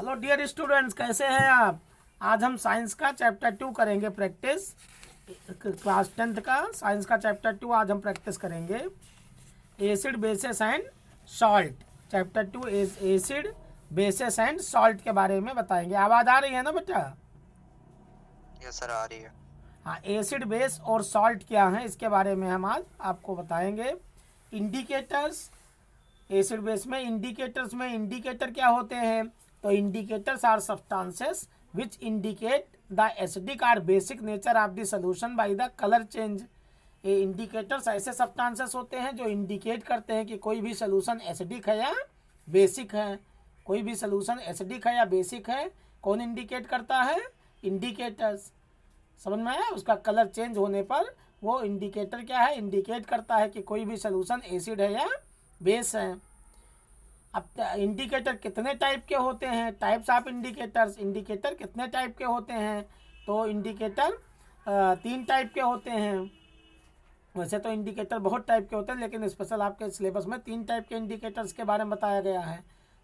Hello dear students, कैसे हैं आप। आज हम साइंस का चैप्टर 2 करेंगे प्रैक्टिस। क्लास 10th का साइंस का चैप्टर 2 आज हम प्रैक्टिस करेंगे। Acid basis and salt, chapter 2 acid basis and salt के बारे में बताएंगे। आवाज़ आ रही है ना बेटा? यस सर, आ रही है। हाँ, एसिड बेस और सॉल्ट क्या है इसके बारे में हम आज आपको बताएंगे। इंडिकेटर्स, एसिड बेस में इंडिकेटर्स में इंडिकेटर क्या होते हैं? तो indicators are substances which indicate the acidic or basic nature of the solution by the colour change. ये इंडिकेटर्स ऐसे सब्सटेंसेस होते हैं जो इंडिकेट करते हैं कि कोई भी सॉल्यूशन एसिडिक है या बेसिक है। कोई भी सॉल्यूशन एसिडिक है या बेसिक है, कौन इंडिकेट करता है? इंडिकेटर्स। समझ में आया? उसका कलर चेंज होने पर वो इंडिकेटर क्या है? इंडिकेट करता है कि कोई भी सॉल्यूशन एसिड है या बेस है। अब इंडिकेटर कितने टाइप के होते हैं? टाइप्स ऑफ इंडिकेटर्स, इंडिकेटर कितने टाइप के होते हैं? तो इंडिकेटर 3 टाइप के होते हैं। वैसे तो इंडिकेटर बहुत टाइप के होते हैं, लेकिन स्पेशल आपके सिलेबस में 3 टाइप के इंडिकेटर्स के बारे में बताया गया है।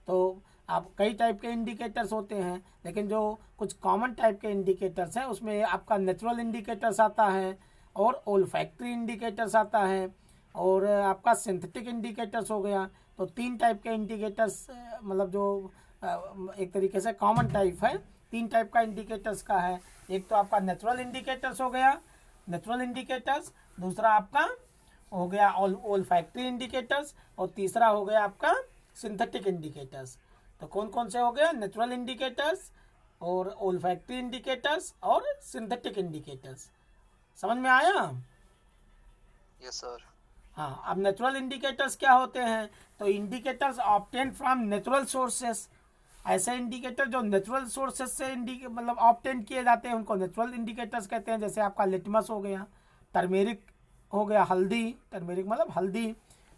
तो आप कई टाइप के इंडिकेटर्स होते हैं, लेकिन जो कुछ कॉमन टाइप के इंडिकेटर्स हैं उसमें आपका नेचुरल इंडिकेटर्स आता है, और ओल्फैक्टरी इंडिकेटर्स आता है, और आपका सिंथेटिक इंडिकेटर्स हो गया। तो 3 टाइप के इंडिकेटर्स, मतलब जो एक तरीके से कॉमन टाइप है। 3 टाइप का इंडिकेटर्स का है। एक तो आपका नेचुरल इंडिकेटर्स हो गया, नेचुरल इंडिकेटर्स। दूसरा आपका हो गया ओल्फैक्टरी इंडिकेटर्स, और तीसरा हो गया आपका सिंथेटिक इंडिकेटर्स। तो कौन कौन से हो गए? नेचुरल इंडिकेटर्स और ओल्फैक्टरी इंडिकेटर्स और सिंथेटिक इंडिकेटर्स। समझ में आया? Yes sir. हाँ, अब नेचुरल इंडिकेटर्स क्या होते हैं? तो indicators obtain from natural sources. ऐसे इंडिकेटर जो नेचुरल सोर्सेस से मतलब ऑब्टेन किए जाते हैं उनको नेचुरल इंडिकेटर्स कहते हैं। जैसे आपका लिटमस हो गया, टर्मेरिक हो गया, हल्दी, टर्मेरिक मतलब हल्दी,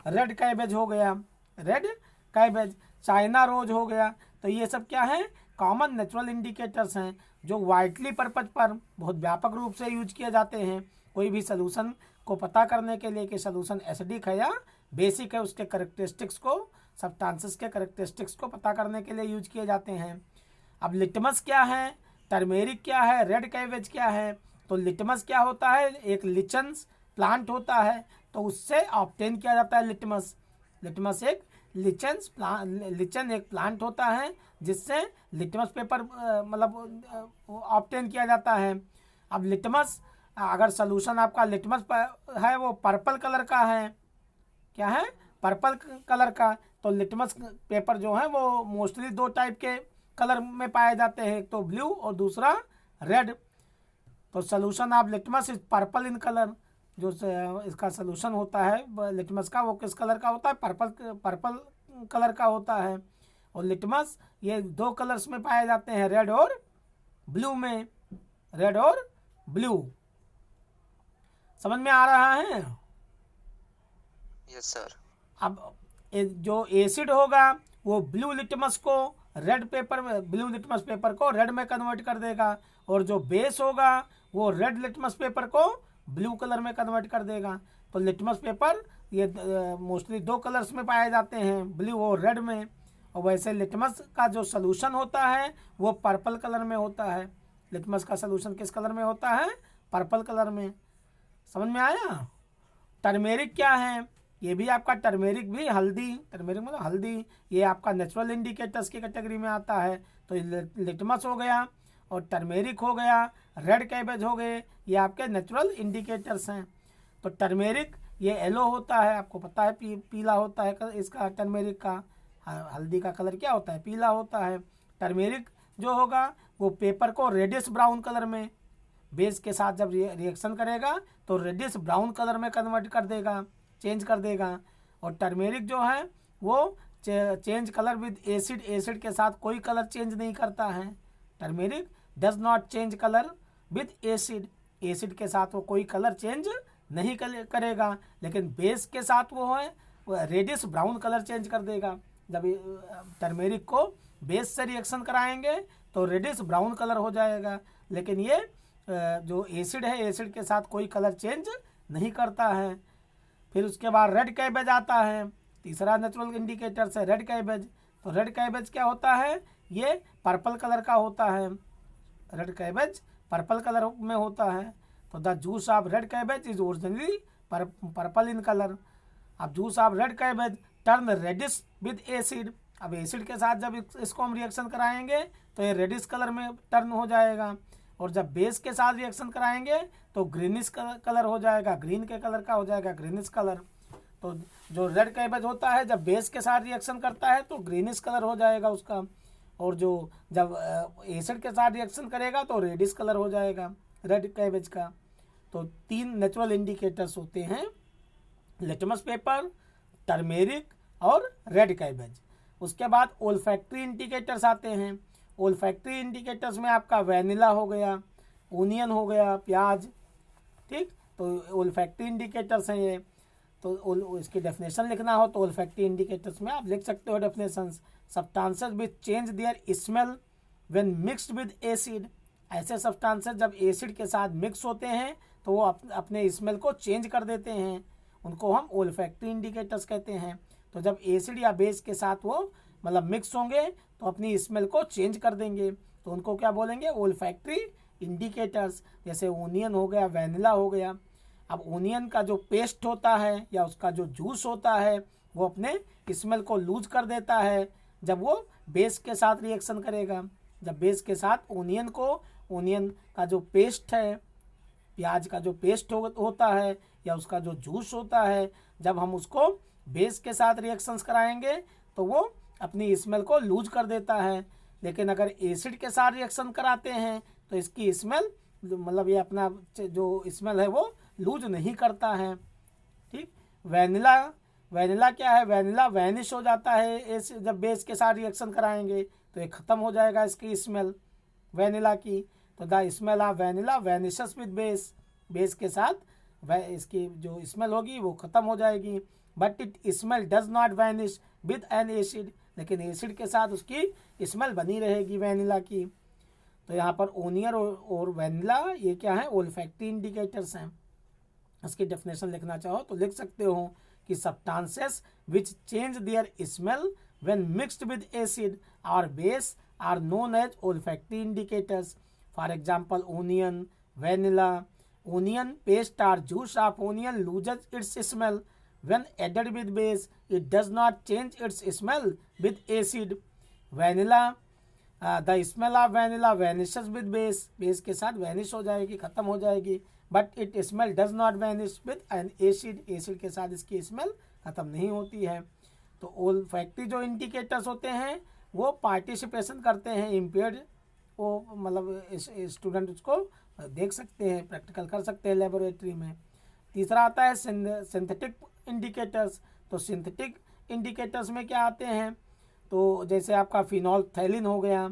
रेड कैबेज हो गया, रेड कैबेज, चाइना रोज हो गया। तो ये सब क्या है? कॉमन नेचुरल इंडिकेटर्स हैं जो वाइडली पर्पज पर बहुत व्यापक रूप से यूज किए जाते हैं। कोई भी सोल्यूशन को पता करने के लिए कि सोल्यूशन एसिडिक है या बेसिक है, उसके करेक्टरिस्टिक्स को, सब्सटेंसेस के करेक्टरिस्टिक्स को पता करने के लिए यूज किए जाते हैं। अब लिटमस क्या है, टर्मेरिक क्या है, रेड कैबेज क्या है? तो लिटमस क्या होता है? एक लिचन्स प्लांट होता है, तो उससे ऑब्टेन किया जाता है लिटमस। लिटमस एक लिचन एक प्लांट होता है जिससे लिटमस पेपर मतलब ऑब्टेन किया जाता है। अब लिटमस, अगर सोल्यूशन आपका लिटमस है वो पर्पल कलर का है, क्या है? पर्पल कलर का। तो लिटमस पेपर जो है वो मोस्टली 2 टाइप के कलर में पाए जाते हैं, एक तो ब्लू और दूसरा रेड। तो solution of litmus is purple in colour. जो इसका सोल्यूशन होता है लिटमस का, वो किस कलर का होता है? पर्पल कलर का होता है। और लिटमस ये 2 कलर्स में पाए जाते हैं, रेड और ब्लू में, रेड और ब्लू। समझ में आ रहा है? Yes sir. अब जो एसिड होगा वो ब्लू लिटमस को रेड पेपर में, ब्लू लिटमस पेपर को रेड में कन्वर्ट कर देगा, और जो बेस होगा वो रेड लिटमस पेपर को ब्लू कलर में कन्वर्ट कर देगा। तो लिटमस पेपर ये मोस्टली 2 कलर्स में पाए जाते हैं, ब्लू और रेड में। और वैसे लिटमस का जो सोल्यूशन होता है वो पर्पल कलर में होता है। लिटमस का सोल्यूशन किस कलर में होता है? पर्पल कलर में। समझ में आया? टर्मेरिक क्या है? ये भी आपका टर्मेरिक भी हल्दी, टर्मेरिक मतलब हल्दी, ये आपका नेचुरल इंडिकेटर्स की कैटेगरी में आता है। तो लिटमस हो गया और टर्मेरिक हो गया, रेड कैबेज हो गए, ये आपके नेचुरल इंडिकेटर्स हैं। तो टर्मेरिक ये येलो होता है, आपको पता है, पीला होता है इसका टर्मेरिक का। हल्दी का कलर क्या होता है? पीला होता है। टर्मेरिक जो होगा वो पेपर को रेडिश ब्राउन कलर में, बेस के साथ जब रिएक्शन करेगा तो रेडिश ब्राउन कलर में कन्वर्ट कर देगा, चेंज कर देगा। और टर्मेरिक जो है वो change colour with acid, acid के साथ कोई कलर चेंज नहीं करता है। Turmeric does not change colour with acid, acid के साथ वो कोई कलर चेंज नहीं करेगा, लेकिन बेस के साथ वो है रेडिश ब्राउन कलर चेंज कर देगा। जब टर्मेरिक को बेस से रिएक्शन कराएंगे तो रेडिश ब्राउन कलर हो जाएगा, लेकिन ये जो एसिड है, एसिड के साथ कोई कलर चेंज नहीं करता है। फिर उसके बाद रेड कैबेज आता है, तीसरा नेचुरल इंडिकेटर से रेड कैबेज। तो रेड कैबेज क्या होता है, ये पर्पल कलर का होता है, रेड कैबेज पर्पल कलर में होता है। तो the juice of red cabbage is originally purple in colour. अब juice of red cabbage turn reddish with acid, अब एसिड के साथ जब इसको हम रिएक्शन कराएंगे तो ये रेडिश कलर में टर्न हो जाएगा, और जब बेस के साथ रिएक्शन कराएंगे तो ग्रीनिश कलर हो जाएगा, ग्रीन के कलर का हो जाएगा ग्रीनिश कलर। तो जो रेड कैबेज होता है जब बेस के साथ रिएक्शन करता है तो ग्रीनिश कलर हो जाएगा उसका, और जो जब एसिड के साथ रिएक्शन करेगा तो रेडिश कलर हो जाएगा रेड कैबेज का। तो 3 नेचुरल इंडिकेटर्स होते हैं, लिटमस पेपर, टर्मेरिक और रेड कैबेज। उसके बाद ओल्फैक्ट्री इंडिकेटर्स आते हैं। ओल्फैक्ट्री इंडिकेटर्स में आपका वैनिला हो गया, ओनियन हो गया, प्याज, ठीक। तो ओल्फैक्ट्री इंडिकेटर्स हैं ये। तो इसकी डेफिनेशन लिखना हो तो ओल्फैक्ट्री इंडिकेटर्स में आप लिख सकते हो definitions. Substances which change their smell when mixed with acid, ऐसे सब्सटेंसेस जब एसिड के साथ मिक्स होते हैं तो वो अपने स्मेल को चेंज कर देते हैं, उनको हम ओल्फैक्ट्री इंडिकेटर्स कहते हैं। तो जब एसिड या बेस के साथ वो मतलब मिक्स होंगे तो अपनी स्मेल को चेंज कर देंगे, तो उनको क्या बोलेंगे, ओल्फैक्ट्री इंडिकेटर्स। जैसे ओनियन हो गया, वैनिला हो गया। अब ओनियन का जो पेस्ट होता है या उसका जो जूस होता है वो अपने स्मेल को लूज कर देता है जब वो बेस के साथ रिएक्शन करेगा। जब बेस के साथ ओनियन का जो पेस्ट है, प्याज का जो पेस्ट होता है या उसका जो जूस होता है, जब हम उसको बेस के साथ रिएक्शंस कराएंगे तो वो अपनी स्मेल को लूज कर देता है। लेकिन अगर एसिड के साथ रिएक्शन कराते हैं तो इसकी स्मेल मतलब ये अपना जो स्मेल है वो लूज नहीं करता है, ठीक। वैनिला क्या है, वैनिला वैनिश हो जाता है जब बेस के साथ रिएक्शन कराएंगे तो ये ख़त्म हो जाएगा इसकी स्मेल वैनिला की। तो the smell of vanilla vanishes with base, base के साथ इसकी जो स्मेल होगी वो ख़त्म हो जाएगी। But it smell does not vanish with N acid, लेकिन एसिड के साथ उसकी स्मेल बनी रहेगी वैनिला की। तो यहाँ पर ओनियन और वैनिला ये क्या है, ओल्फैक्ट्री इंडिकेटर्स हैं। इसकी डेफिनेशन लिखना चाहो तो लिख सकते हो कि substances which change their smell when mixed with acid और base are known as olfactory indicators. For example onion, vanilla. Onion paste or juice of onion loses its smell when added with base. It does not change its smell with acid. Vanilla, the smell of vanilla vanishes with base. Base के साथ vanish हो जाएगी, खत्म हो जाएगी. But it smell does not vanish with an acid. Acid के साथ इसकी smell खत्म नहीं होती है। तो olfactory जो indicators होते हैं वो पार्टिसिपेशन करते हैं इम्पेयर्ड, वो मतलब स्टूडेंट उसको देख सकते हैं, प्रैक्टिकल कर सकते हैं लेबोरेटरी में। तीसरा आता है सिंथेटिक इंडिकेटर्स। तो सिंथेटिक इंडिकेटर्स में क्या आते हैं, तो जैसे आपका फिनोल्फथैलीन हो गया,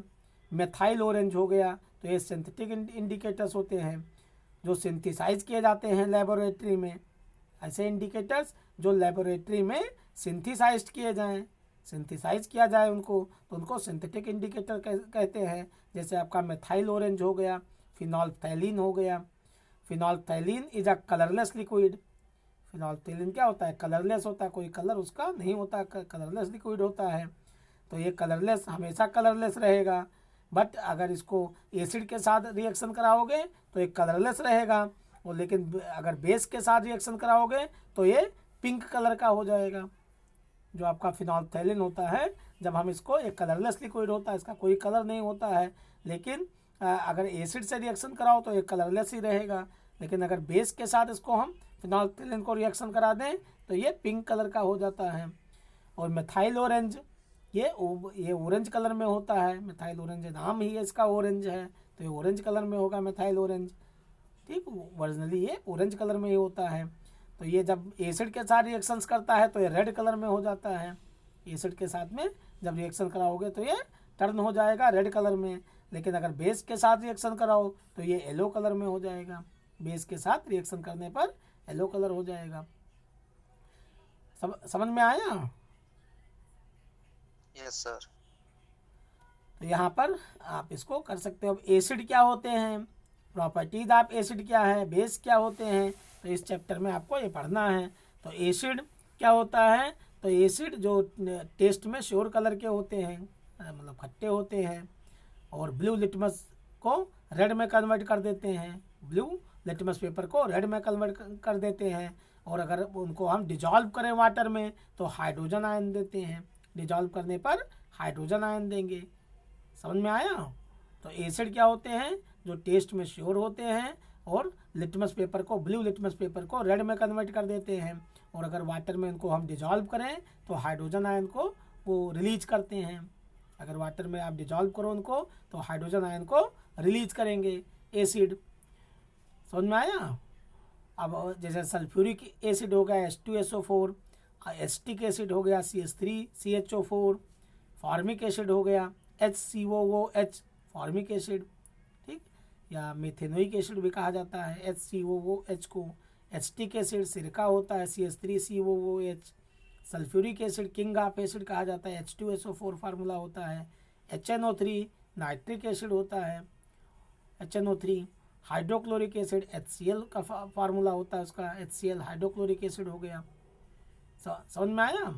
मेथाइल ऑरेंज हो गया, तो ये सिंथेटिक इंडिकेटर्स होते हैं जो सिंथेसाइज किए जाते हैं लेबोरेटरी में। ऐसे इंडिकेटर्स जो लेबोरेटरी में सिंथेसाइज किए जाएँ, सिंथेसाइज किया जाए उनको, तो उनको सिंथेटिक इंडिकेटर कहते हैं। जैसे आपका मेथाइल ऑरेंज हो गया, फिनोल्फथैलीन हो गया। फिनोल्फथैलीन इज अ कलरलेस लिक्विड। फिनोल्फथैलीन क्या होता है, कलरलेस होता है, कोई कलर उसका नहीं होता, कलरलेस लिक्विड होता है। तो ये कलरलेस हमेशा कलरलेस रहेगा, बट अगर इसको एसिड के साथ रिएक्शन कराओगे तो ये कलरलेस रहेगा, और लेकिन अगर बेस के साथ रिएक्शन कराओगे तो ये पिंक कलर का हो जाएगा। जो आपका फिनोल्फथैलीन होता है, जब हम इसको, एक कलरलेस लिक्विड होता है, इसका कोई कलर नहीं होता है, लेकिन अगर एसिड से रिएक्शन कराओ तो ये कलरलेस ही रहेगा। लेकिन अगर बेस के साथ इसको हम फिनोल्फथैलीन को रिएक्शन करा दें तो ये पिंक कलर का हो जाता है। और मेथाइल ऑरेंज, ये ऑरेंज कलर में होता है, मेथाइल ऑरेंज नाम ही इसका ऑरेंज है, तो ये ऑरेंज कलर में होगा मेथाइल ऑरेंज, ठीक। ओरिजिनली ये ऑरेंज कलर में ही होता है। तो ये जब एसिड के साथ रिएक्शंस करता है तो ये रेड कलर में हो जाता है। एसिड के साथ में जब रिएक्शन कराओगे तो ये टर्न हो जाएगा रेड कलर में, लेकिन अगर बेस के साथ रिएक्शन कराओ तो ये येलो कलर में हो जाएगा। बेस के साथ रिएक्शन करने पर येलो कलर हो जाएगा। समझ में आया? Yes sir. तो यहाँ पर आप इसको कर सकते हो। अब एसिड क्या होते हैं, प्रॉपर्टीज ऑफ एसिड क्या है, बेस क्या होते हैं, तो इस चैप्टर में आपको ये पढ़ना है। तो एसिड क्या होता है, तो एसिड जो टेस्ट में श्योर कलर के होते हैं, मतलब खट्टे होते हैं, और ब्लू लिटमस को रेड में कन्वर्ट कर देते हैं, ब्लू लिटमस पेपर को रेड में कन्वर्ट कर देते हैं। और अगर उनको हम डिजॉल्व करें वाटर में तो हाइड्रोजन आयन देते हैं, डिजॉल्व करने पर हाइड्रोजन आयन देंगे। समझ में आया? तो एसिड क्या होते हैं? जो टेस्ट में श्योर होते हैं और लिटमस पेपर को, ब्लू लिटमस पेपर को रेड में कन्वर्ट कर देते हैं, और अगर वाटर में उनको हम डिजॉल्व करें तो हाइड्रोजन आयन को वो रिलीज करते हैं। अगर वाटर में आप डिजॉल्व करो उनको तो हाइड्रोजन आयन को रिलीज करेंगे एसिड। समझ में आया? अब जैसे सल्फ्यूरिक एसिड हो गया H2SO4, एसिटिक एसिड हो गया CH3CHO4, फॉर्मिक एसिड हो गया HCOOH फॉर्मिक एसिड, ठीक, या मेथेनोइक एसिड भी कहा जाता है HCOOH को। एसिटिक एसिड सिरका होता है CH3COOH। Sulphuric acid king of acid कहा जाता है, H2SO4 फार्मूला होता है। HNO3 नाइट्रिक एसिड होता है, HNO3। हाइड्रोक्लोरिक एसिड HCl का फार्मूला होता है उसका, HCl हाइड्रोक्लोरिक एसिड हो गया। समझ में आया?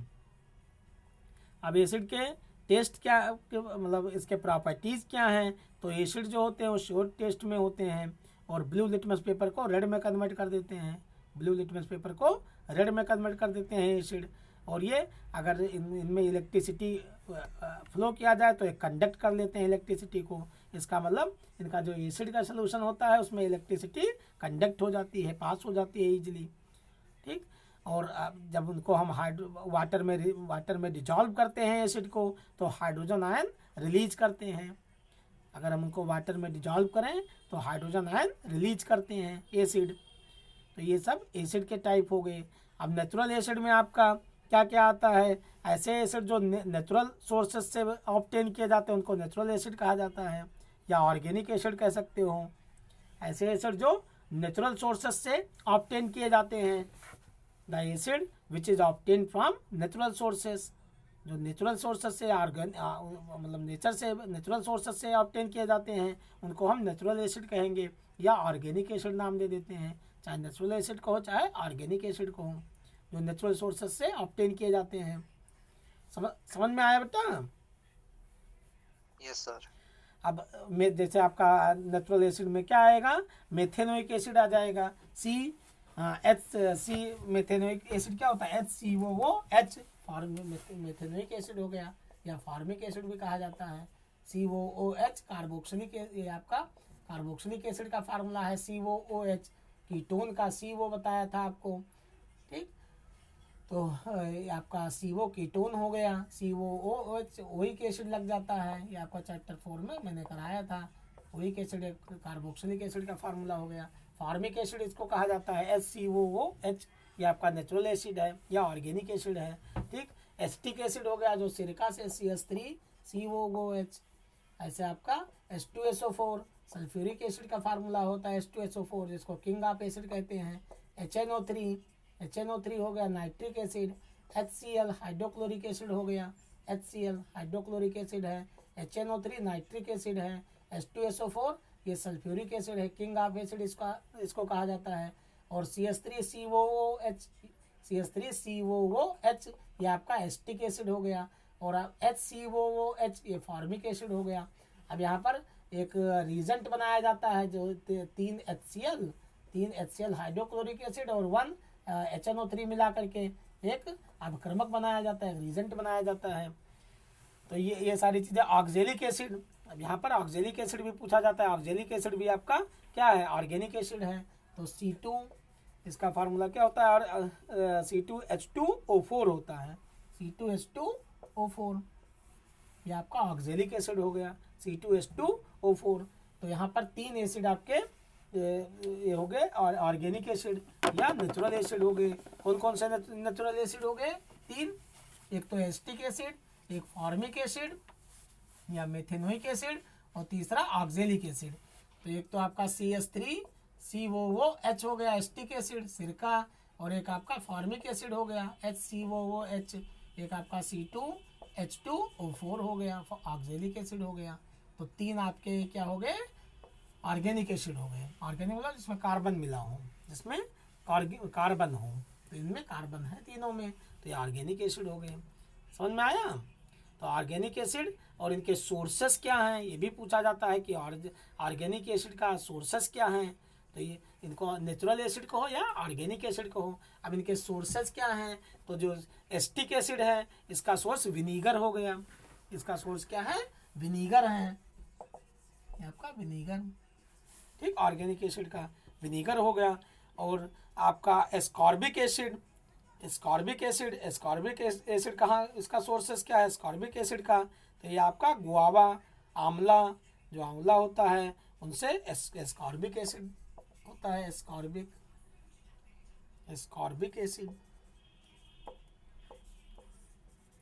अब एसिड के टेस्ट क्या, मतलब इसके प्रॉपर्टीज़ क्या हैं? तो एसिड जो होते हैं वो श्योर टेस्ट में होते हैं और ब्लू लिटमस पेपर को रेड में कन्वर्ट कर देते हैं, ब्लू लिटमस पेपर को रेड में कन्वर्ट कर देते हैं एसिड। और ये अगर इनमें इलेक्ट्रिसिटी फ्लो किया जाए तो ये कंडक्ट कर लेते हैं इलेक्ट्रिसिटी को। इसका मतलब इनका जो एसिड का सोल्यूशन होता है उसमें इलेक्ट्रिसिटी कंडक्ट हो जाती है, पास हो जाती है ईजिली, ठीक। और जब उनको हम वाटर में डिजॉल्व करते हैं एसिड को तो हाइड्रोजन आयन रिलीज करते हैं। अगर हम उनको वाटर में डिजॉल्व करें तो हाइड्रोजन आयन रिलीज करते हैं एसिड। तो ये सब एसिड के टाइप हो गए। अब नेचुरल एसिड में आपका क्या क्या आता है? ऐसे एसिड जो नेचुरल सोर्सेज से ऑब्टेन किए जाते हैं उनको नेचुरल एसिड कहा जाता है, या ऑर्गेनिक एसिड कह सकते हो। ऐसे एसिड जो नेचुरल सोर्सेज से ऑब्टेन किए जाते हैं, the acid which is obtain from natural sources, जो नेचुरल सोर्सेज से मतलब नेचुरल सोर्सेज से ऑब्टेन किए जाते हैं उनको हम नेचुरल एसिड कहेंगे, या ऑर्गेनिक एसिड नाम दे देते हैं। चाहे नेचुरल एसिड कहो चाहे ऑर्गेनिक एसिड कहो, जो नेचुरल सोर्सेज से ऑब्टेन किए जाते हैं। समझ में आया बेटा? Yes sir. अब जैसे आपका नेचुरल एसिड में क्या आएगा? मेथेनोइक एसिड आ जाएगा। मेथेनोइक एसिड क्या होता है? HCOOH मेथेनोइक एसिड हो गया, या फॉर्मिक एसिड भी कहा जाता है। COOH कार्बोक्सिलिक, ये आपका कार्बोक्सिलिक एसिड का फार्मूला है COOH। कीटोन का CO बताया था आपको, ठीक। तो आपका CO कीटोन हो गया, COOH ओइक एसिड लग जाता है। ये आपका चैप्टर 4 में मैंने कराया था। ओइक एसिड कार्बोक्सिलिक एसिड का फार्मूला हो गया। फॉर्मिक एसिड इसको कहा जाता है HCOOH, ये आपका नेचुरल एसिड है या ऑर्गेनिक एसिड है, ठीक। एसिटिक एसिड हो गया जो सिरका से CH3COOH। ऐसे आपका H2SO4 सल्फ्यूरिक एसिड का फार्मूला होता है H2SO4, जिसको किंग ऑफ एसिड कहते हैं। HNO3 हो गया nitric acid. HCl hydrochloric acid हो गया, HCl हाइड्रोक्लोरिक एसिड है। HNO3 नाइट्रिक एसिड है। H2SO4 ये सल्फ्यूरिक एसिड है, किंग ऑफ एसिड इसको कहा जाता है। और CH3COOH ये आपका एसिटिक एसिड हो गया। और HCOOH ये फॉर्मिक एसिड हो गया। अब यहाँ पर एक रिजेंट बनाया जाता है जो 3 HCl हाइड्रोक्लोरिक एसिड और 1 HNO3 मिला करके एक अभिक्रमक बनाया जाता है, रिजेंट बनाया जाता है। तो ये सारी चीज़ें। ऑक्जेलिक एसिड, अब यहाँ पर ऑक्जेलिक एसिड भी पूछा जाता है। ऑक्जेलिक एसिड भी आपका क्या है? ऑर्गेनिक एसिड है। तो C2 इसका फार्मूला क्या होता है? और C2H2O4 होता है, C2H2O4 ये आपका ऑक्जेलिक एसिड हो गया, C2H2O4। तो यहाँ पर 3 एसिड आपके ये हो गए और ऑर्गेनिक एसिड या नेचुरल एसिड हो गए। कौन कौन से नेचुरल एसिड हो गए? 3। एक तो एसिटिक एसिड, एक फॉर्मिक एसिड या मेथेनोइक एसिड, और तीसरा ऑक्जेलिक एसिड। तो एक तो आपका CH3COOH हो गया एसिटिक एसिड सिरका, और एक आपका फॉर्मिक एसिड हो गया HCOOH, एक आपका C2H2O4 हो गया ऑक्जेलिक एसिड हो गया। तो 3 आपके क्या हो गए? ऑर्गेनिक एसिड हो गए। ऑर्गेनिक मतलब जिसमें कार्बन मिला हो, जिसमें कार्बन हो। तो इनमें कार्बन है तीनों में। तो ये ऑर्गेनिक एसिड हो गए। समझ में आया? तो ऑर्गेनिक एसिड और इनके सोर्सेस क्या हैं ये भी पूछा जाता है कि ऑर्गेनिक एसिड का सोर्सेस क्या हैं। तो ये इनको नेचुरल एसिड कहो या ऑर्गेनिक एसिड कहो। अब इनके सोर्सेस क्या हैं? तो जो एसिटिक एसिड है इसका सोर्स विनीगर हो गया। इसका सोर्स क्या है? विनीगर है, ये आपका विनीगर। ठीक, ऑर्गेनिक एसिड का विनीगर हो गया। और आपका ascorbic acid, ascorbic acid, ascorbic acid कहाँ, इसका सोर्सेस क्या है एस्कॉर्बिक एसिड का? तो ये आपका गुआवा, आंवला, जो आंवला होता है उनसे एस्कॉर्बिक एसिड होता है। Ascorbic, ascorbic acid,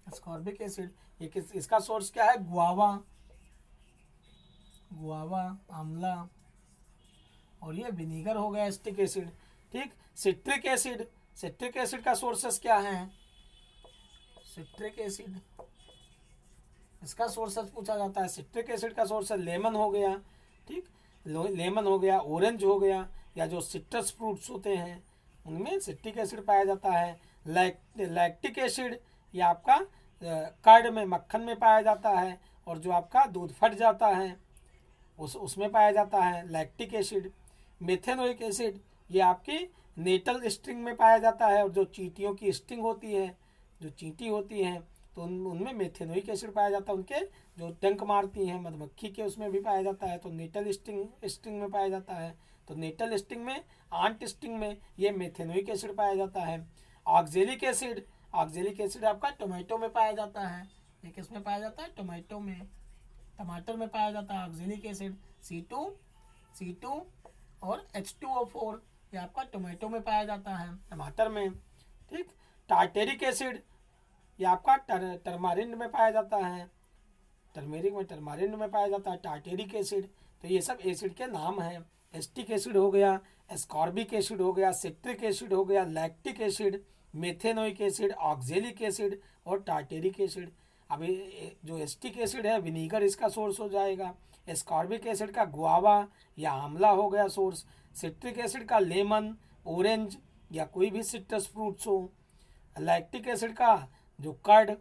ascorbic acid ये किस, इसका सोर्स क्या है? गुआवा, गुआवा, आंवला, और ये विनीगर हो गया एसिटिक एसिड। ठीक, सिट्रिक एसिड, सिट्रिक एसिड का सोर्सेस क्या है? सिट्रिक एसिड, इसका सोर्सेस पूछा जाता है। सिट्रिक एसिड का सोर्स लेमन हो गया। ठीक, लेमन हो गया, ऑरेंज हो गया, या जो सिट्रस फ्रूट्स होते हैं उनमें सिट्रिक एसिड पाया जाता है। लैक्टिक एसिड ये आपका कर्ड में, मक्खन में पाया जाता है, और जो आपका दूध फट जाता है उसमें पाया जाता है लैक्टिक एसिड। मेथेनोइक एसिड ये आपकी नेटल स्ट्रिंग में पाया जाता है, और जो चींटियों की स्ट्रिंग होती है, जो चींटी होती हैं तो उनमें मेथेनोइक एसिड पाया जाता है। उनके जो डंक मारती हैं मधुमक्खी के उसमें भी पाया जाता है, तो नेटल स्ट्रिंग में पाया जाता है। तो नेटल स्ट्रिंग में, आंट स्ट्रिंग में ये मेथेनोइक एसिड पाया जाता है। ऑक्जेलिक एसिड, ऑक्जेलिक एसिड आपका टोमेटो में पाया जाता है। ये किस में पाया जाता है? टोमेटो में, टमाटर में पाया जाता है ऑक्जेलिक एसिड। C2 और H2O4 ये आपका टोमेटो में पाया जाता है, टमाटर में। ठीक, टार्टेरिक एसिड ये आपका टर्मारिन में पाया जाता है, टर्मेरिक में, टर्मारिन में पाया जाता है टार्टेरिक एसिड। तो ये सब एसिड के नाम हैं। एसिटिक एसिड हो गया, एस्कॉर्बिक एसिड हो गया, सिट्रिक एसिड हो गया, lactic acid, methanoic acid, oxalic acid और टार्टेरिक एसिड। अब जो एसिटिक एसिड है विनीगर इसका सोर्स हो जाएगा। एस्कॉर्बिक एसिड का गुआवा या आंवला हो गया सोर्स। सिट्रिक एसिड का लेमन, ऑरेंज या कोई भी सिट्रस फ्रूट्स हो। लैक्टिक एसिड का जो कर्ड,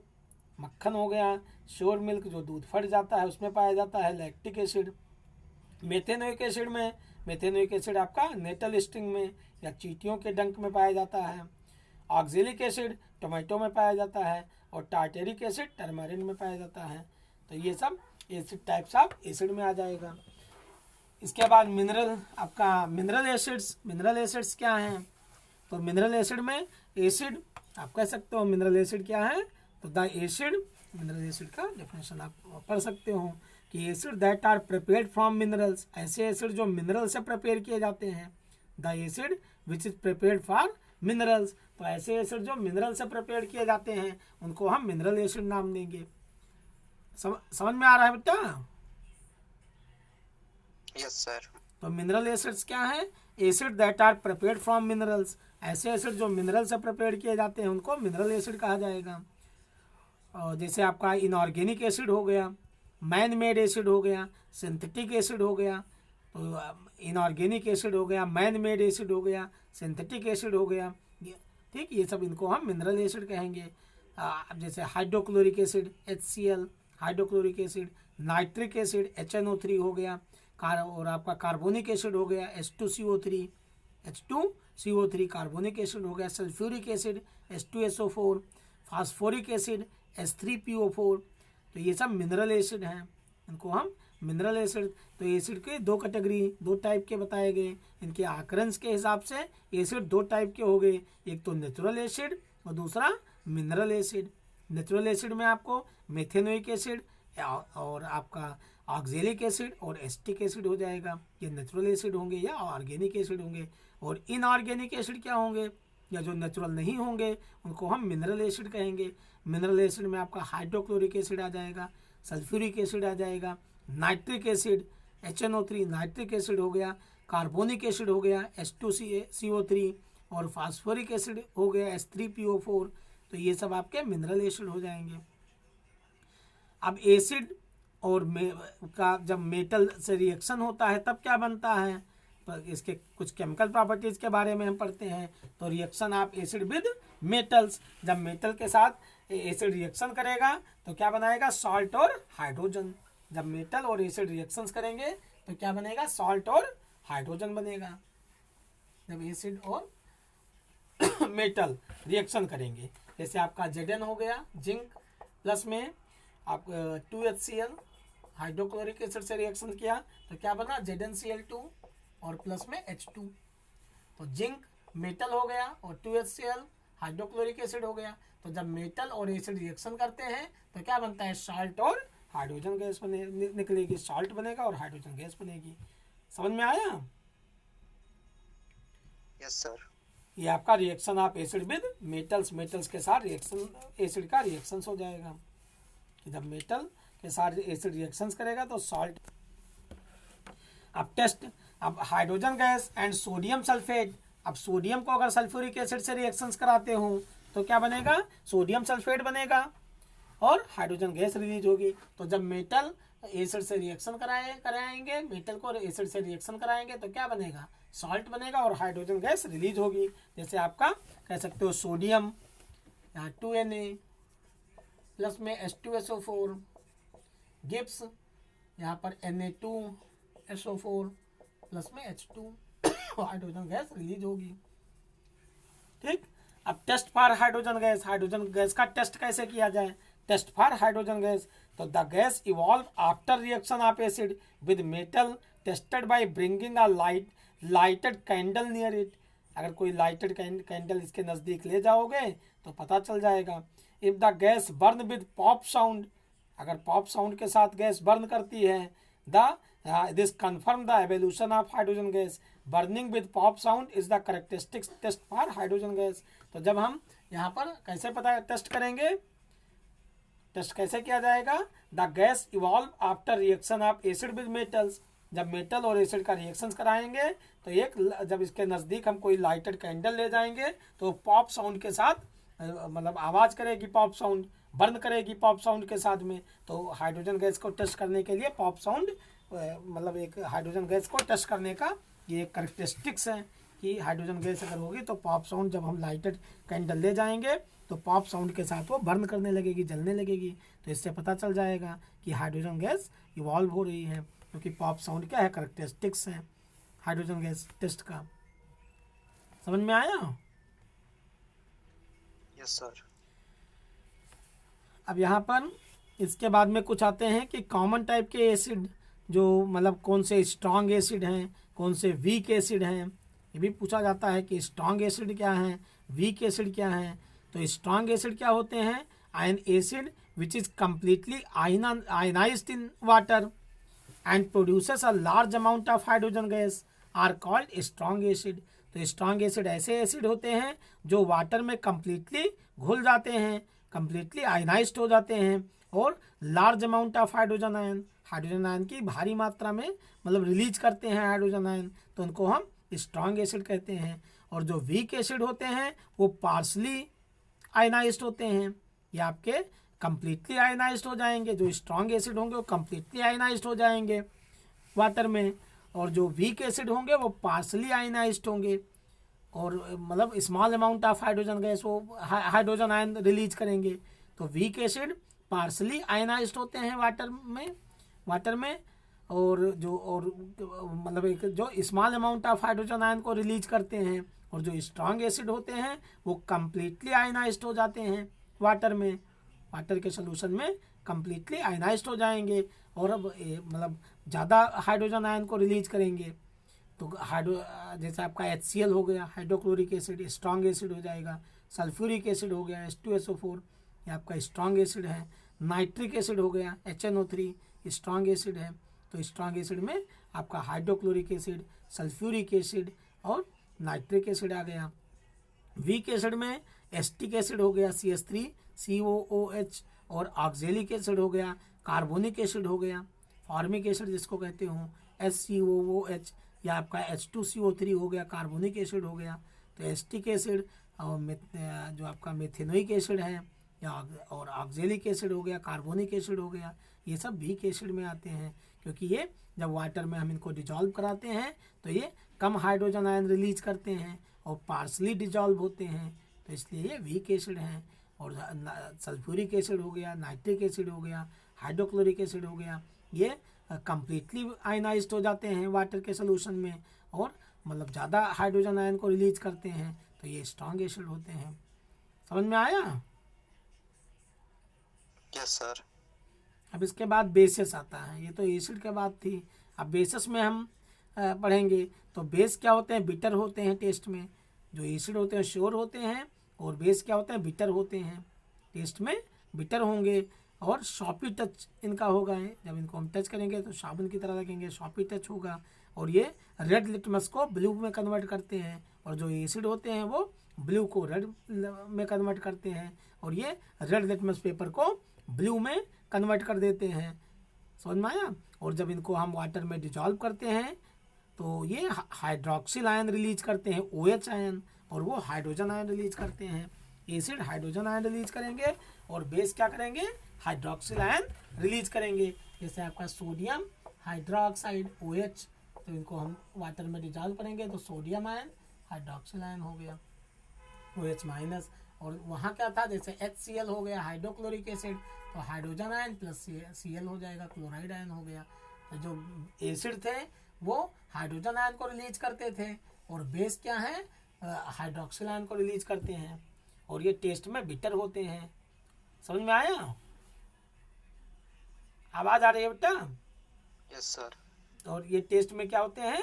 मक्खन हो गया। श्योर मिल्क जो दूध फट जाता है उसमें पाया जाता है लैक्टिक एसिड। मेथेनोइक एसिड में, मेथेनोइक एसिड आपका नेटल स्ट्रिंग में या चींटियों के डंक में पाया जाता है। ऑक्जेलिक एसिड टोमेटो में पाया जाता है, और टार्टेरिक एसिड टर्मरिन में पाया जाता है। तो ये सब एसिड टाइप्स ऑफ एसिड में आ जाएगा। इसके बाद मिनरल, आपका मिनरल एसिड्स, मिनरल एसिड्स क्या हैं? तो मिनरल एसिड में एसिड आप कह सकते हो मिनरल एसिड क्या है? तो द एसिड, मिनरल एसिड का डेफिनेशन आप पढ़ सकते हो कि acid that are prepared from minerals, ऐसे एसिड जो मिनरल से प्रिपेयर किए जाते हैं। The acid which is prepared for minerals, तो ऐसे एसिड जो मिनरल से प्रिपेयर किए जाते हैं उनको हम मिनरल एसिड नाम देंगे। समझ में आ रहा है बेटा? Yes sir. तो मिनरल एसिड्स क्या है? Acid that are prepared from minerals, ऐसे एसिड जो मिनरल से प्रिपेयर किए जाते हैं उनको मिनरल एसिड कहा जाएगा। और जैसे आपका इनऑर्गेनिक एसिड हो गया, मैन मेड एसिड हो गया, सिंथेटिक एसिड हो गया। तो इनऑर्गेनिक एसिड हो गया, मैन मेड एसिड हो गया, सिंथेटिक एसिड हो गया। ठीक, ये सब इनको हम मिनरल एसिड कहेंगे। जैसे hydrochloric acid HCl, hydrochloric acid, nitric acid HNO3 हो गया, और आपका कार्बोनिक एसिड हो गया H2CO3 कार्बोनिक एसिड हो गया, sulphuric acid H2SO4, phosphoric acid H3PO4। तो ये सब मिनरल एसिड हैं, इनको हम मिनरल एसिड। तो एसिड के दो कैटेगरी, दो टाइप के बताए गए। इनके आकरंस के हिसाब से एसिड दो टाइप के हो गए, एक तो नेचुरल एसिड और दूसरा मिनरल एसिड। नेचुरल एसिड में आपको मेथेनोइक एसिड और आपका ऑक्जेलिक एसिड और एसिटिक एसिड हो जाएगा, ये नेचुरल एसिड होंगे या ऑर्गेनिक एसिड होंगे। और इनऑर्गेनिक एसिड क्या होंगे, या जो नेचुरल नहीं होंगे उनको हम मिनरल एसिड कहेंगे। मिनरल एसिड में आपका हाइड्रोक्लोरिक एसिड आ जाएगा, सल्फ्यूरिक एसिड आ जाएगा, nitric acid HNO3 nitric acid हो गया, कार्बोनिक एसिड हो गया H2CO3 और फास्फोरिक एसिड हो गया H3PO4। तो ये सब आपके मिनरल एसिड हो जाएंगे। अब एसिड और का जब मेटल से रिएक्शन होता है तब क्या बनता है, तो इसके कुछ केमिकल प्रॉपर्टीज़ के बारे में हम पढ़ते हैं। तो reaction of acid with metals. जब मेटल के साथ एसिड रिएक्शन करेगा तो क्या बनाएगा, सॉल्ट और हाइड्रोजन। जब मेटल और एसिड रिएक्शंस करेंगे तो क्या बनेगा, सॉल्ट और हाइड्रोजन बनेगा। जब एसिड और मेटल रिएक्शन करेंगे, जैसे आपका Zn हो गया, जिंक प्लस में आप 2HCl हाइड्रोक्लोरिक एसिड से रिएक्शन किया तो क्या बना, ZnCl2 और प्लस में H2। तो जिंक मेटल हो गया और 2HCl हाइड्रोक्लोरिक एसिड हो गया। तो जब मेटल और एसिड रिएक्शन करते हैं तो क्या बनता है, साल्ट और हाइड्रोजन गैस निकलेगी, साल्ट बनेगा और हाइड्रोजन गैस बनेगी। समझ में आया? Yes sir. ये आपका reaction of acid with metals, metals के साथ रिएक्शन, एसिड का रिएक्शन हो जाएगा कि जब मेटल के साथ एसिड रिएक्शंस करेगा तो सॉल्ट। अब टेस्ट, अब hydrogen gas and sodium sulphate. अब सोडियम को अगर सल्फ्यूरिक एसिड से रिएक्शंस कराते हो तो क्या बनेगा, सोडियम सल्फेट बनेगा और हाइड्रोजन गैस रिलीज होगी। तो जब मेटल एसिड से रिएक्शन कराएंगे, मेटल को एसिड से रिएक्शन कराएंगे तो क्या बनेगा, सॉल्ट बनेगा और हाइड्रोजन गैस रिलीज होगी। जैसे आपका कह सकते हो सोडियम, यहाँ 2Na प्लस में H2SO4, गिब्स यहाँ पर Na2SO4 प्लस में H2 हाइड्रोजन गैस रिलीज होगी। ठीक। अब test for hydrogen gas, hydrogen gas का टेस्ट कैसे किया जाए, टेस्ट फॉर हाइड्रोजन गैस। तो the gas evolve after reaction of acid with metal tested by bringing a lighted candle near it. अगर कोई लाइटेड कैंडल इसके नज़दीक ले जाओगे तो पता चल जाएगा। If the gas burn with pop sound, अगर पॉप साउंड के साथ गैस बर्न करती है, this confirm the evolution of hydrogen gas. Burning with pop sound is the characteristics test for hydrogen gas. तो जब हम यहाँ पर कैसे पता टेस्ट करेंगे, टेस्ट कैसे किया जाएगा, the gas evolve after reaction of acid with metals. जब मेटल और एसिड का रिएक्शंस कराएंगे तो जब इसके नज़दीक हम कोई लाइटेड कैंडल ले जाएंगे तो पॉप साउंड के साथ मतलब आवाज़ करेगी, पॉप साउंड बर्न करेगी पॉप साउंड के साथ में। तो हाइड्रोजन गैस को टेस्ट करने के लिए पॉप साउंड मतलब एक हाइड्रोजन गैस को टेस्ट करने का ये कैरेक्टरिस्टिक्स है कि हाइड्रोजन गैस अगर होगी तो पॉप साउंड, जब हम लाइटेड कैंडल ले जाएंगे तो पॉप साउंड के साथ वो बर्न करने लगेगी, जलने लगेगी। तो इससे पता चल जाएगा कि हाइड्रोजन गैस इवॉल्व हो रही है, क्योंकि पॉप साउंड क्या है, कैरेक्टरिस्टिक्स है हाइड्रोजन गैस टेस्ट का। समझ में आया? Yes sir. अब यहाँ पर इसके बाद में कुछ आते हैं कि कॉमन टाइप के एसिड, जो मतलब कौन से स्ट्रॉन्ग एसिड हैं, कौन से वीक एसिड हैं, ये भी पूछा जाता है कि स्ट्रॉन्ग एसिड क्या है, वीक एसिड क्या है। तो स्ट्रॉन्ग एसिड क्या होते हैं, ion acid which is completely ionized in water and produces a large amount of hydrogen gas are called strong acid. तो स्ट्रॉन्ग एसिड ऐसे एसिड होते हैं जो वाटर में कम्प्लीटली घुल जाते हैं, कम्प्लीटली आयनाइज्ड हो जाते हैं और large amount of hydrogen ion की भारी मात्रा में मतलब रिलीज करते हैं हाइड्रोजन आयन, तो उनको हम स्ट्रॉन्ग एसिड कहते हैं। और जो वीक एसिड होते हैं वो पार्शली आयनाइज्ड होते हैं, ये आपके कम्प्लीटली आयनाइज्ड हो जाएंगे। जो स्ट्रॉन्ग एसिड होंगे वो कम्प्लीटली आयनाइज्ड हो जाएंगे वाटर में, और जो वीक एसिड होंगे वो पार्शली आयनाइज्ड होंगे और मतलब small amount of hydrogen gas वो हाइड्रोजन आयन रिलीज करेंगे। तो वीक एसिड पार्शली आयनाइज्ड होते हैं वाटर में और मतलब एक जो small amount of hydrogen ion को रिलीज करते हैं, और जो स्ट्रॉन्ग एसिड होते हैं वो कम्प्लीटली आयनाइज्ड हो जाते हैं वाटर के सोल्यूशन में कम्प्लीटली आयनाइज्ड हो जाएंगे और अब मतलब ज़्यादा हाइड्रोजन आयन को रिलीज करेंगे। तो जैसे आपका HCl हो गया, हाइड्रोक्लोरिक एसिड स्ट्रॉन्ग एसिड हो जाएगा। सल्फ्यूरिक एसिड हो गया H2SO4, ये आपका स्ट्रॉन्ग एसिड है। नाइट्रिक एसिड हो गया HNO3, स्ट्रॉन्ग एसिड है। तो स्ट्रॉन्ग एसिड में आपका हाइड्रोक्लोरिक एसिड, सल्फ्यूरिक एसिड और नाइट्रिक एसिड आ गया। वीक एसिड में एस्टिक एसिड हो गया CH3COOH और ऑक्जेलिक एसिड हो गया, कार्बोनिक एसिड हो गया, फॉर्मिक एसिड जिसको कहते हो SCOOH, या आपका H2CO3 हो गया, कार्बोनिक एसिड हो गया। तो एस्टिक एसिड और जो आपका मेथेनोइक एसिड है या और ऑक्जेलिक एसिड हो गया, कार्बोनिक एसिड हो गया, ये सब वीक एसिड में आते हैं, क्योंकि ये जब वाटर में हम इनको डिजॉल्व कराते हैं तो ये कम हाइड्रोजन आयन रिलीज करते हैं और पार्शली डिजॉल्व होते हैं। तो इसलिए ये वीक एसिड हैं। और सल्फ्यूरिक एसिड हो गया, नाइट्रिक एसिड हो गया, हाइड्रोक्लोरिक एसिड हो गया, ये कंप्लीटली आयनाइज्ड हो जाते हैं वाटर के सोल्यूशन में और मतलब ज़्यादा हाइड्रोजन आयन को रिलीज करते हैं, तो ये स्ट्रॉन्ग एसिड होते हैं। समझ में आया? Yes sir. अब इसके बाद बेसिस आता है, ये तो एसिड के बाद थी। अब बेसिस में हम पढ़ेंगे। तो बेस क्या होते हैं? बिटर होते हैं टेस्ट में। जो एसिड होते हैं श्योर होते हैं, और बेस क्या होते हैं? बिटर होते हैं, टेस्ट में बिटर होंगे। और शॉपी टच इनका होगा, जब इनको हम टच करेंगे तो साबुन की तरह लगेंगे, शॉपी टच होगा। और ये रेड लिटमस को ब्लू में कन्वर्ट करते हैं, और जो एसिड होते हैं वो ब्लू को रेड में कन्वर्ट करते हैं, और ये रेड लिटमस पेपर को ब्लू में कन्वर्ट कर देते हैं। समझ में आया? और जब इनको हम वाटर में डिजॉल्व करते हैं तो ये हाइड्रोक्सिल आयन रिलीज करते हैं, OH आयन, और वो हाइड्रोजन आयन रिलीज करते हैं। एसिड हाइड्रोजन आयन रिलीज करेंगे और बेस क्या करेंगे? हाइड्रोक्सिल आयन रिलीज करेंगे। जैसे आपका सोडियम हाइड्रोक्साइड OH, तो इनको हम वाटर में डिजॉल्व करेंगे तो सोडियम आयन हाइड्रोक्सिल आयन हो गया, OH माइनस। और वहाँ क्या था? जैसे HCl हो गया हाइड्रोक्लोरिक एसिड, तो हाइड्रोजन आयन प्लस Cl हो जाएगा, क्लोराइड आयन हो गया। तो जो एसिड थे वो हाइड्रोजन आयन को रिलीज करते थे, और बेस क्या है? हाइड्रोक्सिल आयन को रिलीज करते हैं, और ये टेस्ट में बिटर होते हैं। समझ में आया? आवाज आ रही है बेटा? Yes sir. और ये टेस्ट में क्या होते हैं?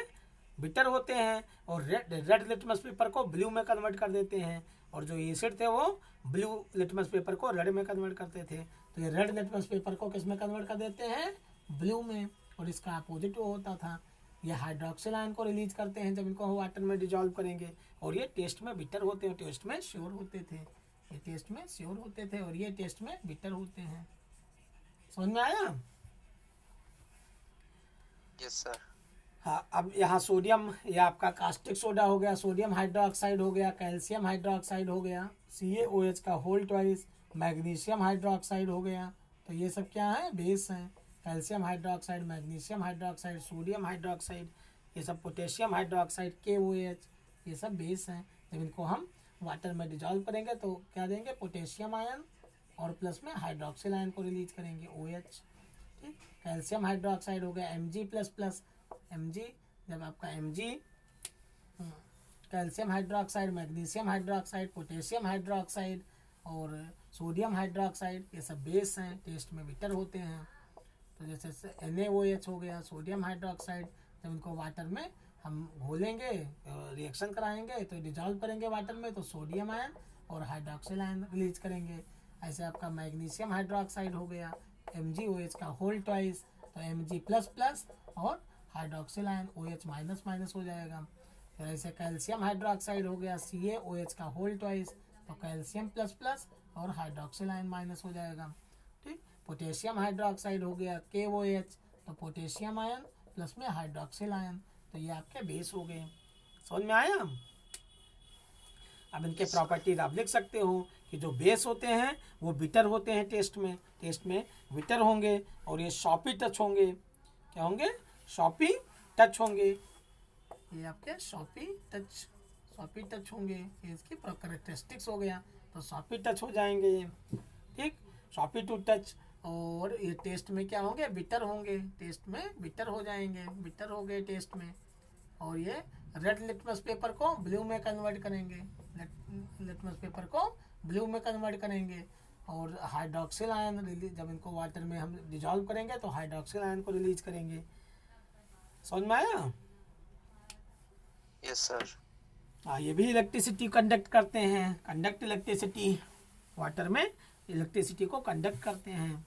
बिटर होते हैं, और रेड लिटमस पेपर को ब्लू में कन्वर्ट कर देते हैं, और जो एसिड थे वो ब्लू लिटमस पेपर को रेड में कन्वर्ट करते थे। तो ये रेड लिटमस पेपर को किस में कन्वर्ट कर देते हैं? ब्लू में। और इसका अपोजिट होता था, ये हाइड्रोक्सिल आयन को रिलीज करते हैं जब इनको वाटर में डिजॉल्व करेंगे, और ये टेस्ट में बिटर होते हैं, टेस्ट में श्योर होते थे। ये टेस्ट में श्योर होते थे और ये टेस्ट में बिटर होते हैं। समझ में आया? Yes sir. हाँ, अब यहाँ सोडियम, ये आपका कास्टिक सोडा हो गया, सोडियम हाइड्रोक्साइड हो गया, कैल्शियम हाइड्रोक्साइड हो गया, CaOH का होल ट्वाइस, मैग्नीशियम हाइड्रोक्साइड हो गया। तो ये सब क्या है? बेस हैं। Calcium hydroxide, magnesium hydroxide, sodium hydroxide, ये सब पोटेशियम हाइड्रोक्साइड, KOH, ये सब बेस हैं। जब इनको हम वाटर में डिजॉल्व करेंगे तो क्या देंगे? पोटेशियम आयन, और प्लस में हाइड्रोक्सिल आयन को रिलीज करेंगे, OH। ठीक, कैल्शियम हाइड्रोक्साइड हो गया Mg++, Mg, जब आपका Mg, calcium hydroxide, magnesium hydroxide, potassium hydroxide और सोडियम हाइड्रोक्साइड, ये सब बेस हैं, टेस्ट में बिटर होते हैं। तो जैसे NaOH हो गया, सोडियम हाइड्रोक्साइड, जब इनको वाटर में हम घोलेंगे, रिएक्शन कराएंगे, तो डिजॉल्व करेंगे वाटर में, तो सोडियम आयन और हाइड्रोक्सिल आयन रिलीज करेंगे। ऐसे आपका मैग्नीशियम हाइड्रोक्साइड हो गया, MgOH का होल ट्वाइस, तो Mg++ और hydroxyl ion OH minus minus हो जाएगा। फिर ऐसे कैल्शियम हाइड्रोक्साइड हो गया, CaOH का होल ट्वाइस, तो कैल्शियम ++ और हाइड्रोक्सिल आयन माइनस हो जाएगा। ठीक, पोटेशियम हाइड्रोक्साइड हो गया, KOH, तो पोटेशियम आयन प्लस में हाइड्रोक्सिल आयन, तो ये आपके बेस हो गए। समझ में आया? अब इनके प्रॉपर्टीज आप लिख सकते हो कि जो बेस होते हैं वो बिटर होते हैं, टेस्ट में बिटर होंगे, और ये शॉपी टच होंगे। क्या होंगे? शॉपी टच होंगे। ये आपके शॉपी टच होंगे, ये इसकी कैरेक्टरिस्टिक्स हो गया, तो शॉपी टच हो जाएंगे ये। ठीक, शॉपी टू टच। और ये टेस्ट में क्या होंगे? बिटर होंगे, टेस्ट में बिटर हो जाएंगे, बिटर हो गए टेस्ट में। और ये रेड लिटमस पेपर को ब्लू में कन्वर्ट करेंगे, लिटमस पेपर को ब्लू में कन्वर्ट करेंगे। और हाइड्रोक्सिल आयन रिलीज, जब इनको वाटर में हम डिजॉल्व करेंगे तो हाइड्रोक्सिल आयन को रिलीज करेंगे। समझ में आया? Yes sir. हाँ, ये भी इलेक्ट्रिसिटी कंडक्ट करते हैं, कंडक्ट इलेक्ट्रिसिटी, वाटर में इलेक्ट्रिसिटी को कंडक्ट करते हैं।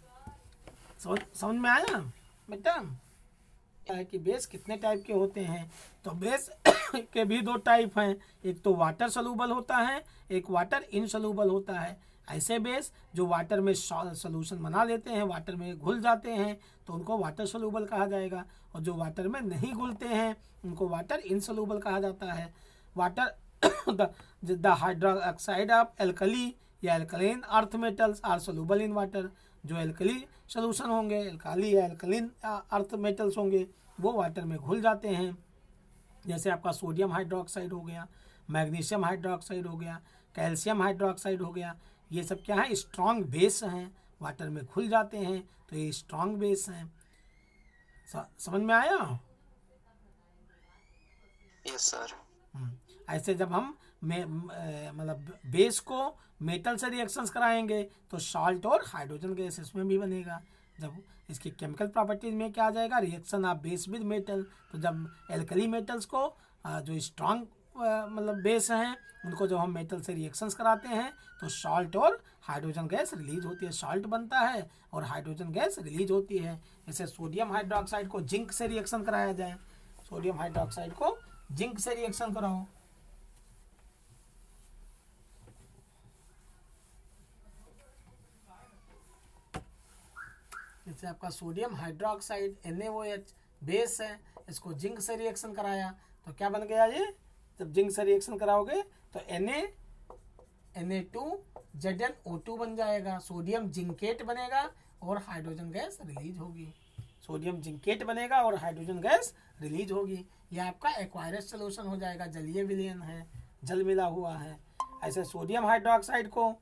समझ में आया बेटा? है कि बेस कितने टाइप के होते हैं? तो बेस के भी दो टाइप हैं, एक तो वाटर सॉल्यूबल होता है, एक वाटर इनसॉल्यूबल होता है। ऐसे बेस जो वाटर में सॉल्यूशन बना लेते हैं, वाटर में घुल जाते हैं, तो उनको वाटर सॉल्यूबल कहा जाएगा, और जो वाटर में नहीं घुलते हैं उनको वाटर इनसॉल्यूबल कहा जाता है। Water the hydroxide of alkali या alkaline earth metals are soluble in water. जो एल्कली सोल्यूशन होंगे, एल्काली या एल्कलीन अर्थ मेटल्स होंगे, वो वाटर में घुल जाते हैं। जैसे आपका सोडियम हाइड्रोक्साइड हो गया, मैग्नीशियम हाइड्रोक्साइड हो गया, कैल्शियम हाइड्रोक्साइड हो गया। ये सब क्या है, स्ट्रॉन्ग बेस हैं, वाटर में घुल जाते हैं, तो ये स्ट्रॉन्ग बेस हैं। समझ में आया? Yes sir. ऐसे जब हम मतलब बेस को मेटल से रिएक्शंस कराएंगे तो सॉल्ट और हाइड्रोजन गैस इसमें भी बनेगा। जब इसकी केमिकल प्रॉपर्टीज में क्या आ जाएगा, reaction of base with metal. तो जब एल्कली मेटल्स को जो स्ट्रॉन्ग मतलब बेस हैं उनको जब हम मेटल से रिएक्शंस कराते हैं तो सॉल्ट और हाइड्रोजन गैस रिलीज होती है। सॉल्ट बनता है और हाइड्रोजन गैस रिलीज होती है। जैसे सोडियम हाइड्रोक्साइड को जिंक से रिएक्शन कराया जाए, सोडियम हाइड्रोक्साइड को जिंक से रिएक्शन कराओ, जैसे आपका सोडियम हाइड्रोक्साइड NaOH बेस है, इसको जिंक से रिएक्शन कराया तो क्या बन गया ये, जब जिंक से रिएक्शन कराओगे तो Na2Zn O2 बन जाएगा, सोडियम जिंकेट बनेगा और हाइड्रोजन गैस रिलीज होगी। सोडियम जिंकेट बनेगा और हाइड्रोजन गैस रिलीज होगी। यह आपका एक्वायरस सोल्यूशन हो जाएगा, जलीय विलयन है, जल मिला हुआ है। ऐसे सोडियम हाइड्रोक्साइड को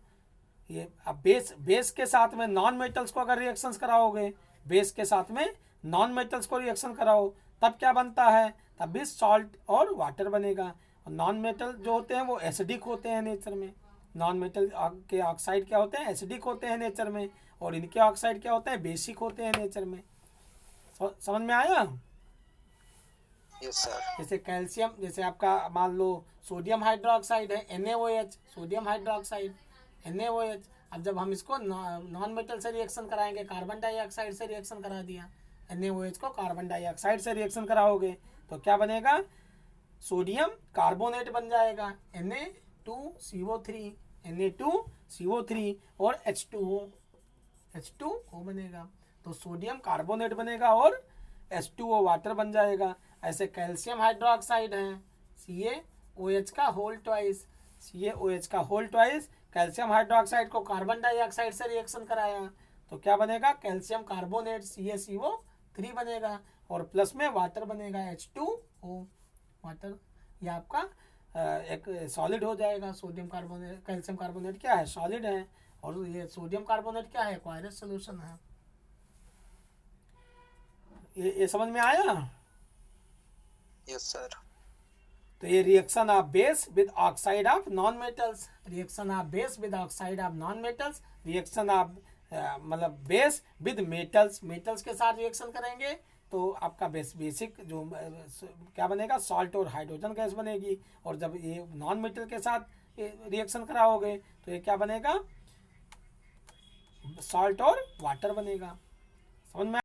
ये अब बेस के साथ में नॉन मेटल्स को अगर रिएक्शंस कराओगे, बेस के साथ में नॉन मेटल्स को रिएक्शन कराओ तब क्या बनता है, तब भी सॉल्ट और वाटर बनेगा। और नॉन मेटल जो होते हैं वो एसिडिक होते हैं नेचर में। नॉन मेटल के ऑक्साइड क्या होते हैं, एसिडिक होते हैं नेचर में, और इनके ऑक्साइड क्या होते हैं, बेसिक होते हैं नेचर में। समझ में आया? Yes sir. जैसे कैल्शियम, जैसे आपका मान लो सोडियम हाइड्रोक्साइड है NaOH, सोडियम हाइड्रोक्साइड NaOH। अब जब हम इसको नॉन मेटल से रिएक्शन कराएंगे, कार्बन डाइऑक्साइड से रिएक्शन करा दिया, NaOH को कार्बन डाइऑक्साइड से रिएक्शन कराओगे तो क्या बनेगा, सोडियम कार्बोनेट बन जाएगा Na2CO3 और H2O बनेगा। तो सोडियम कार्बोनेट बनेगा और H2O वाटर बन जाएगा। ऐसे कैल्शियम हाइड्रोक्साइड है CaOH का होल ट्वाइस, कैल्शियम हाइड्रोक्साइड को कार्बन डाइऑक्साइड से रिएक्शन कराया तो क्या बनेगा, कैल्शियम कार्बोनेट CaCO3 बनेगा और प्लस में वाटर बनेगा H2O वाटर। ये आपका एक सॉलिड हो जाएगा। सोडियम कार्बोनेट, कैल्शियम कार्बोनेट क्या है, सॉलिड है, और ये सोडियम कार्बोनेट क्या है, एक्वायरस सॉल्यूशन है। ये समझ में आया? Yes sir. तो ये reaction of base with oxide of non metals, reaction of base with oxide of non metals, reaction of मतलब बेस विद मेटल्स, मेटल्स के साथ रिएक्शन करेंगे तो आपका बेसिक जो क्या बनेगा, सॉल्ट और हाइड्रोजन गैस बनेगी। और जब ये नॉन मेटल के साथ रिएक्शन कराओगे तो ये क्या बनेगा, सॉल्ट और वाटर बनेगा। समझ में